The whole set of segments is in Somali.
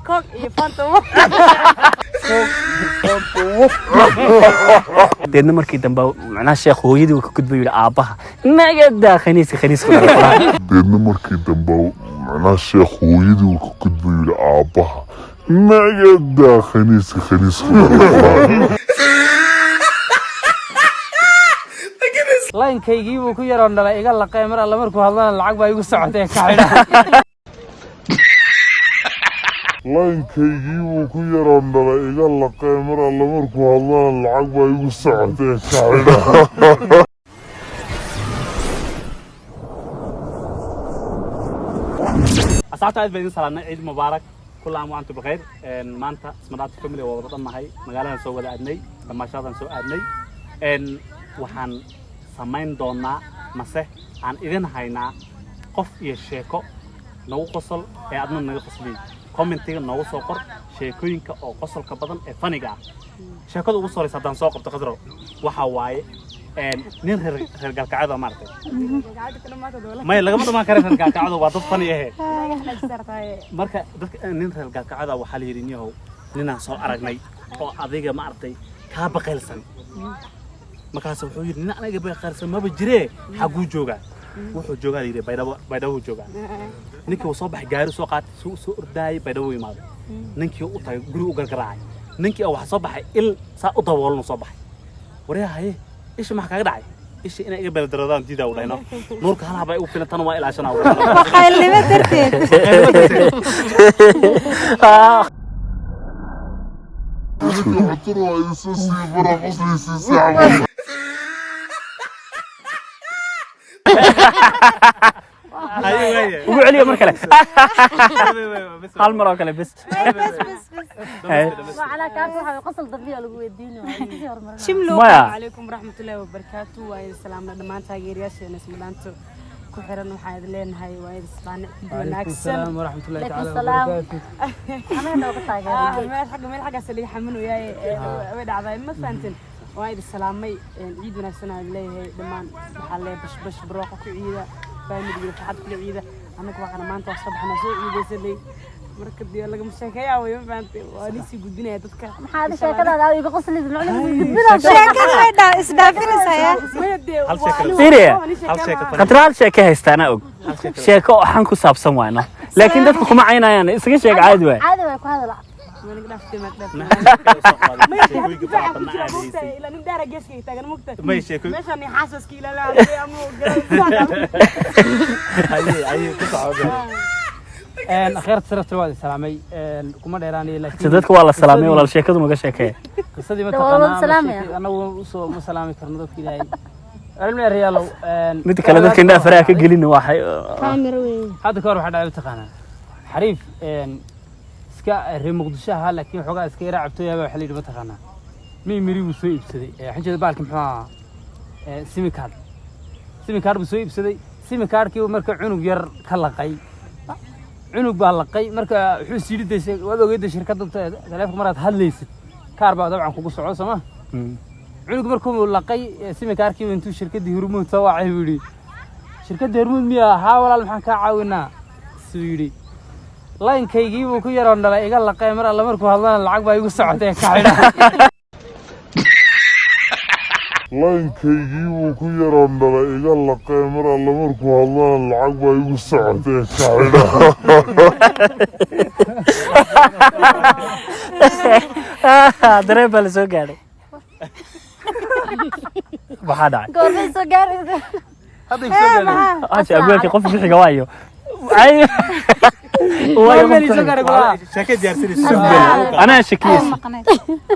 كوك يفانتو deedna markii dambe macnaha sheekh hooyadii uu ka gudbay ila aabaha nagada khaniis deedna markii dambe macnaha sheekh hooyadii uu ka gudbay ila aabaha nagada khaniis laynkaygii buu ku yaroon dhalay iga laqay mar alla markuu hadlana lacag baa igu socotay ka xidha laynkaygii buu ku yaroon dhalay iga laqay mar alla markuu hadlana lacag baa igu socotay ka xidha asxaabta aad baan salaamnay ciid mubaarak كل عام وأنتم بخير مانتا سمدات فاميلي ووضعنا هاي مقالنا سو ودا أدني دماشادنا سو أدني وحن سمين دونا مسح عن إذن هاينا قف يشيكو نو قصل أدنى نو قصلي كومنتي نو سوقر شيكوين كأو قصل كبدن فنيجا شيكو دو قصل يصدق سوق بتقدره وحواي نين هرجع كعادة مرتين ما يلقى ما كره هرجع كعادة وضد فنيه marka dadka nin reer gaalkacada waxa la yirinayo nina soo aragnay oo adiga ma artay ka baqaylsan markaas wuxuu yiri nina aniga baqaylsan ma jiree xagu jooga wuxuu joogaa yiri baydhabo jooga ninkii uu soo baxay gaari soo qaatay soo ordaay baydhabo yimaado ninkii uu tagay guri u gargaraacay ninkii waxa soo baxay il saa u daboolno soo baxay wareehay ish ma kaga dhacay إيش إنا إقبل درادان ديدا ولا هنا نور كهلا باي وفينا تنوى إلى عشان أقول خيل ما ترتين أيوة وعليه مركله هالمرة كله بس وعلى كافي حبي قصل ضبيع لقوا الدين شملوا عليكم ورحمة الله وبركاته وعلى السلام لدمان تاجر ياسي ناس مدانتو كحرنا وحيد لين هاي وعلى السلام ورحمة الله تعالى وبركاته أنا لو بتاجر ما الحاجة سلي حمنوا ياي ودع ذا ما فهمتن وعلى السلام مي عيد ونفسنا اللي هي دمان محلي بش بروقة كعيدة فاهمي اللي في حد كل عيدة أنا كواحد ما أنت صبح نسوي عيدة سلي مركب دي لقى مشاكيا ويوم فهمت ونسي جودنا يتذكر هذا شكل هذا يبقى قصة اللي بنعلم شكل هذا إسدافين سيا هل شكل قطرال شكل هستانا أوك شكل حنكو ساب سموانا لكن ده كم عينا يعني إسقي شكل عادي عادي هذا لا ما نقدر ما نقدر جسكي تاجر مكتب ما يشكل مش أني حاسس كي لا أي قطعة أخيرا تصرفت الوالد سلامي كمان إيراني لكن سدتك والله سلامي ولا الشيكة وما قشيكة قصدي ما تقنا أنا وصو مسلامي كرنودو كذا علم الريالو متى كلا كنا فريق قلنا واحد هذا كارو حدا يتقنا حريف سكا ريمقدشها لكن حقا سكا رعبتو يا حليل ما تقنا مي مري وسوي بسدي حنجة بالك محا سيمي كارد بسوي بسدي سيمي كارد كيو مركب عنق ير كلاقي عنق بالقي مركا wuxuu siidayay wada ogeeyda shirkadda telefoon maraad hadlaysid kaar baa dabcan kugu socdo sama عنق markuu laqay simi kaarkii intuu shirkadii hormuud soo wacay wiri shirkadda hormuud miya ha walaal maxaan ka caawinaa soo yiri laynkaygii buu ku yaroon dhalay iga laqay mar alla markuu hadlana lacag baa igu socotay ka xidha laynkaygii buu ku yaroon dhalay iga laqay mar alla markuu hadlana lacag baa igu socotay ka xidha dareeb baa la soo gaadhay maxaa dhacay goorma soo gaaray hadda soo gaadhay aasha abweelkii qof bixiga waayo شكل جالسين أنا شكيس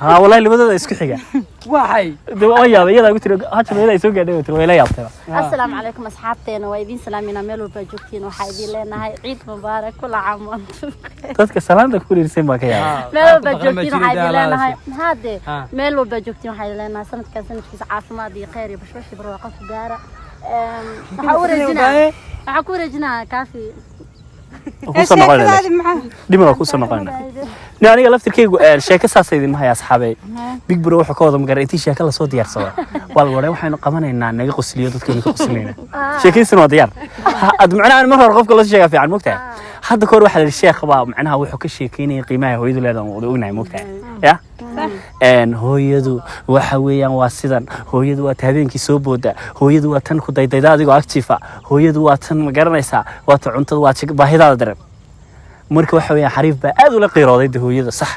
ها والله اللي بدأ يسكت حاجة واحد ويا يلا قلت له هاتش ولا يسوق قاعد يقول ولا يابطه السلام عليكم أصحابتنا ويدين سلامنا ميلو بجوكتين وحيدين لنا هاي عيد مبارك كل عام وانتم تذكر سلام ده كل يرسم معك يا ميلو بجوكتين وحيدين لنا هاي هذا ميلو بجوكتين وحيدين لنا سنة كان سنة كيس عاصمة دي خيري بشوش بروقة في دارة حكورة جنا كافي كوسا نقولنا دي ما كوسا نقولنا aniga laftirkeygu sheeko saasaydi ma haya asxaabay big bro wuxuu ka wada magaray intii sheeko la soo diyaarsado wal waray waxaynu qabanaynaa naga qosliyo dadkeena ka qoslinayna sheekaysan waa diyaar ad macnaha mar hore qofka la sheega fiican mogtahay hadda koor waxa la sheekh baa macnaha wuxuu ka sheekeynay qiimaha hooyadu leedahay oo ognahay mogtahay ya hooyadu waxa weeyaan waa sidan hooyadu waa habeenkii soo booda hooyadu waa tan ku daydayda adigoo active hooyadu waa tan ma garanaysaa waa ta cuntada waa baahidaada dareem marka waxa weeyaan xariif baa aad ula qiirooday hooyada sax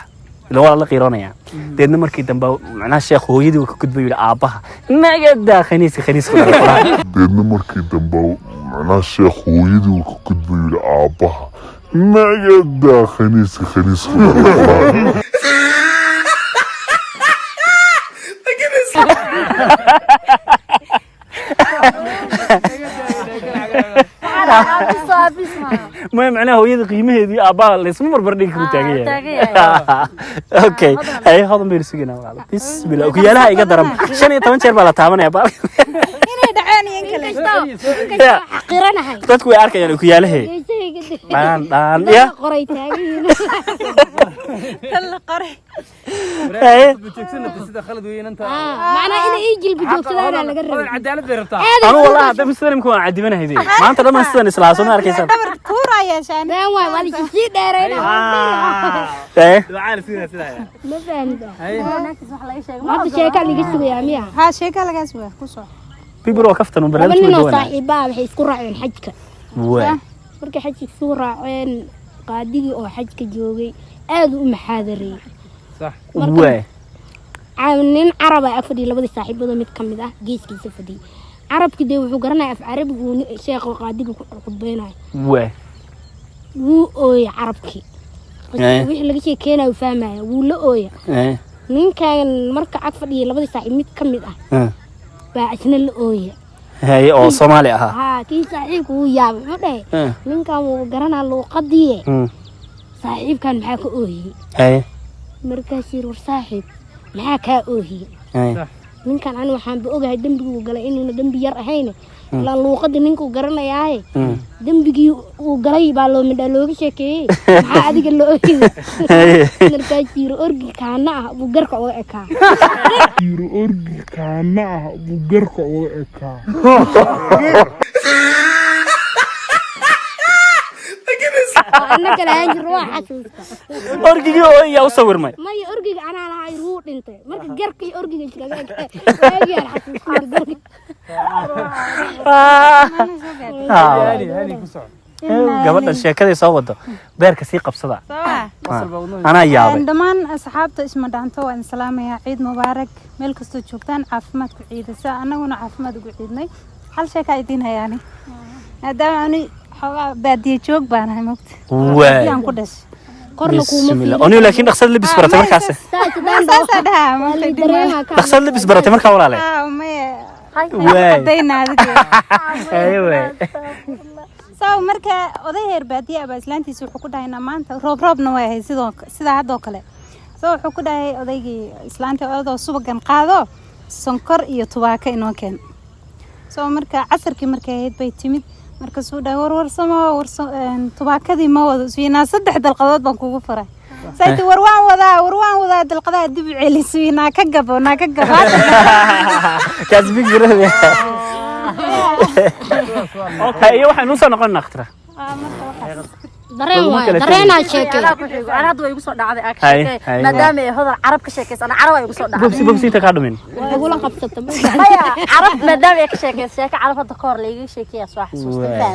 ila wala la qiiroonaya deedna markii dambe macnaha sheekh hooyadii uu ka gudbay ila aabaha naga daa khaniis ku dharay deedna markii dambe macnaha sheekh hooyadii uu ka gudbay ila aabaha naga daa khaniis ku dharay ما معناه هو يدق قيمه دي ابا لسه مر بردين كنت تاغي اوكي هاي هذا ميرسينا والله بسم الله وكيالها ايغا درم 15 jeer baa la taabanaya baa inay dhacaan in kale xaqiranahay dadku way arkayaan kuyaalahay daan ya qoray taagiin la qoray sida khalad weeyeen inta macna inay jilbi joogsadaan laga rabay cadaalad bay rabtaa anu wallahi hadda muslimku waan cadibanahay maanta dhamaan sidan islaaso ma arkaysan dabar tuura yeeshaan baan waa wali si dheerayna ducaan sida ma fahamta wanaagsan wax laga sheego hadda sheeka laga sugaya miya ha sheeka laga sugaya ku soo bibro kaftan barnaamij ma doona saaxiibaa waxay isku raaceen xajka waa markay xajka isku raaceen qaadigii oo xajka joogay aad u maxaadarey صح واه عاملين عربة أفدي لبدي صاحب بدو متكمل جيس كيس أفدي عرب كده وحجرنا في عرب وشيخ وقاعدين قطبينه واه وأوي عرب كي ويح لقي شيء كنا وفهمه ولا أوي مين كان مركع أفدي لبدي صاحب متكمل بعشنا الأوي هاي أو صومالي ها كي صاحب ويا مده مين كان وحجرنا لو قضية صاحب كان معك أوي هاي markaasir war saaxiib maxaa ka oohiye ninkan aan waxaan ba ogahay dambigu galay inuu dambi yar ahayn la luuqada ninku garanayay dambigii uu galay baa loo midha looga sheekeeyay maxaa adiga loo oohiye markaasir orgi kaana ah buu garka oo ekaa orgi kaana ah buu garka oo ekaa أنا كلام جروح حسوس. أرجع أو يا أصور ماي. ما يأرجع أنا على هاي روح أنت. ما تجرك يأرجع كذا. يا حسوس. هاني كسر. قبل الشيء كذا يصوّده. بيرك ثقة بصدق. أنا يابي. عندما أصحابته اسمه دانتو إن سلام يا عيد مبارك ملك استوجبتان عفمت عيد الساعة أنا وأنا عفمت عيدني. هل شيء كايدينها يعني؟ هذا يعني حوا بدي جوك بانها مكت. واه. بسم الله. أنا لكن أخسر لبس براتي مركاسة. أخسر لبس براتي مركا ولا لا؟ واه. دينا هذا. أيوة. سو مركا أضيع بدي أبى إسلامتي سو حكودا هنا ما أنت روب نواه سيدا هذا كله. سو حكودا أضيع إسلامتي أضيع سوبر قاضو سكر يتوباك إنه كان. سو مركا عصر كمركا هيد بيتمد. markaas uu dhahay warsamo tubaakadii ma wado iswiina 3 dalqadood baan kugu faray saytu warwaan wadaa dalqadaha dib celiswiina ka gabona kasbig jirade okay waxaan u soo noqon naqtra dareenaa sheekay ana hadda way igu soo dhacday akshay maadaama ay hadal carab ka sheekaysan carab ay igu soo dhacday bobsi ta ka dhumin ugu la qabsata carab maadaama ay ka sheekaysan sheeka carab hadda koor la iga sheekaya soo xasuustay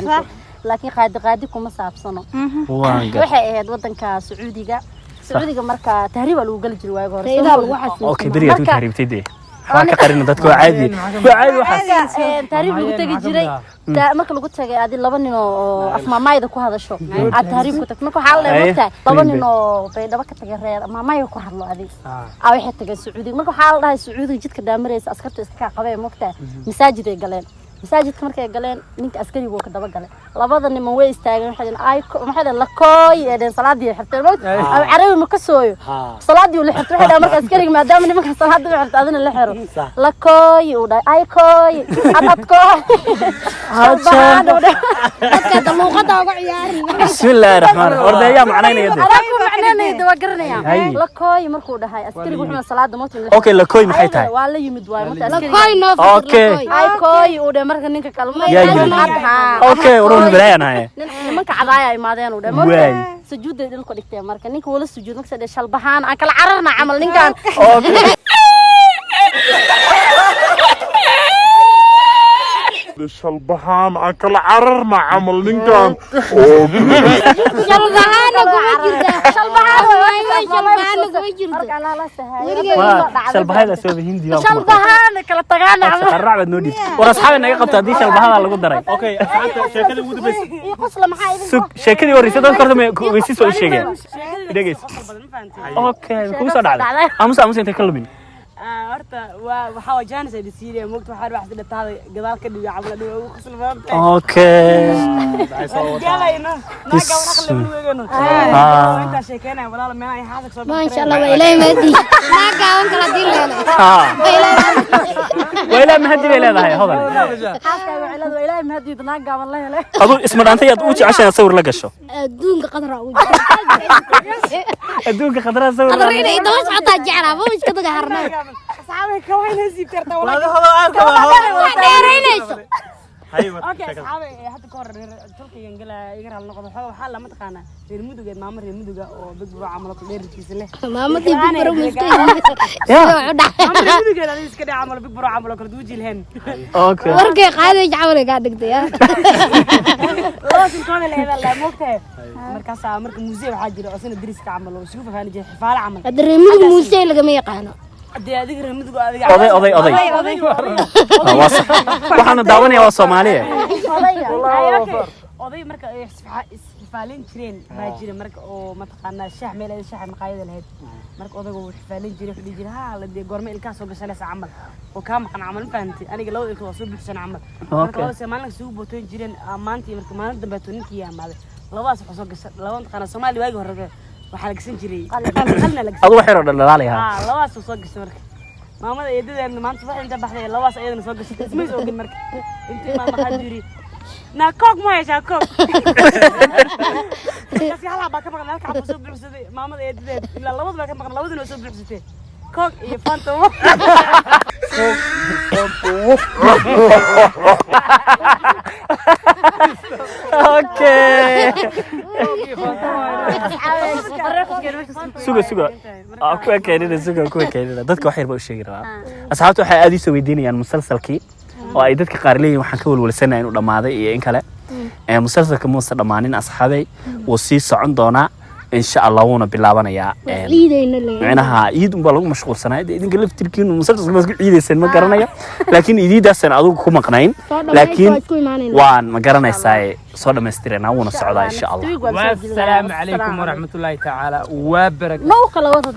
laakiin qaadi kuma saabsano waxay ahayd wadanka Sacuudiga marka tahriib lagu gali jiray waaga hore lagu xasuustay okay bariya tu tahriibtay حاكا قرينا دتكو عادي وحاس تهريب لو تجي جري marka lagu tagay aad laba nin oo afmaamaayda ku hadasho aad tahriib ku tagno waxa la leeyahay laba nin oo bay daba ka tagay reer maamaay ku hadlo adi waxay tagay Sacuudiga marka waxa la dhahay Sacuudiga jidka dhaamareysa askartu iska qabay moogtaa masaajid ay galeen masaajidka markay galeen ninka askariga ka daba galay labada nin way istaageen waxay la kooy ee salaadii xirtay mood ama carabi ma ka sooyo salaadii la xirtay waxa marka askariga maadaama nimanka salaadii xirtay adina la xiro la kooy u dhaay ay kooy adadko dadka luqada ugu ciyaari bismillaahir rahmaanir rahiim ordaya macnaynayda macnaynayda waa garanaya هاي la kooy markuu dhahay askari wuxuu salaada mootin اوكي la kooy maxay tahay waa la yimid waay marka la askari koy no Okay. ay kooy uu dhahay marka ninka kalma yaa yimid اوكي ورون بلايanahay nimanka cadaaya ay maadeen uu dhahay Waay. marka sujuuday dhulka dhigtay marka ninka wala sujuud marka saddex shalbahaan aan kala cararna camal ninkan اوكي shalbahaan aan kala cararna camal ninkan shalbahaan kuma jirta shalbahaan kuma jirta marka la la sahay shalbahada soo hindi baan shalbahaan kala tagaana camal qarracad noo dhig war asxaab naga qabta hadii shalbahada lagu daray okay asxaabta sheekada ugu dambaysa iyo qosla maxaa idin sug sheekadii waraysa dad korta way sii soo sheegeen dhageys okay ku soo dhacday amusa inta kalmin horta waxaa wajahanaysa dhisiiriya moogta waxaa wax dhataada gadaal ka dhiga cabla dhiga ugu qosl badan okay galayno naga wana qale weegano inta sheekeynaa walaal meel ay xaasak soo ma sha Allah ilaahay ma di naga aan kala dileena وإلى ما هدي بيلا ذا هي هذا xaaska wicilada ilaahay ma hadii naag gaaban la helay أظن اسم أنت يا أوجي عشان أصور لك الشو adduunka qadra u أدوك خضراء أصور لك qadra inay daba socota jeclaa ma iska daga harnaa asxaabay ka wayna siib kartaa walaal dheeraynayso okay asxaabay hadda ka hor tulkigan gala iga raal noqdo waxa la mataqaana reer muduga maama reer muduga oo big bro camal ku dheerkiisa leh maamadii bibaro muftay maama muduga la iska dhac camal big bro camal kala duuji lehen أوكي warkay qaaday jacawle ka dhigtay laasin koona leeyahay la moogtay markaas marka muusee waxa jira oo sina diriska camal oo isugu faafaan jiray xifaale camal adreemigu muusay laga ma yaqaano hadii adiga reer muduga adiga أضي واصح وحنا داوني يا صومالية oday marka ay xifaalin jireen baa jira marka oo mataqaana shaah meel ay shaah maqaayada lahayd marka odaygu uu xifaalin jiray wuxuu jiray ha la de goorma ilkaas soo gashanaysa camal oo ka maqan camal fahanti aniga labada ilka waa soo buuxsan camal marka oo Soomaaliga suuq bootoon jireen maantii marka maalin dambe tooninkii yaamaaday labadaas waxa soo gashay labada qana Soomaali waagi hore waxa la gashan jiray qalna la gashan أضو حيرو دلاليها labadaas soo gashay marka maamada eedadeena maanta waxa inta baxday labadaas ayadana soo gashay isma soo gin marka intii ma maxaa jiri na koog ma yeeshaa koog kasi hala baa ka maqan halka aad soo buuxsaday maamada eedadeed ilaa labada baa ka maqan labadina soo buuxsatay koog iyo fanto أوكي سوق أكو كيننا سوق أكو كيننا دتك وحير بوشي جرا أصحابته حيادي سويديني يعني مسلسل كي وأي دتك قارلين وحكوا الولسنة إنه لما هذا إيه إنكله مسلسل كموسى لمانين أصحابي وسيس عندنا إن شاء الله ونا باللعبنا يا معناها عيد مبالغ مشغول سنة إذا قلت تركين مسلسل مسك عيد السنة ما قرنا لكن عيد السنة أدوك كم قناين لكن وان ما قرنا يساي صار مسترنا ونصعد إن شاء الله والسلام عليكم ورحمة الله تعالى وبركاته ما وقلا وسط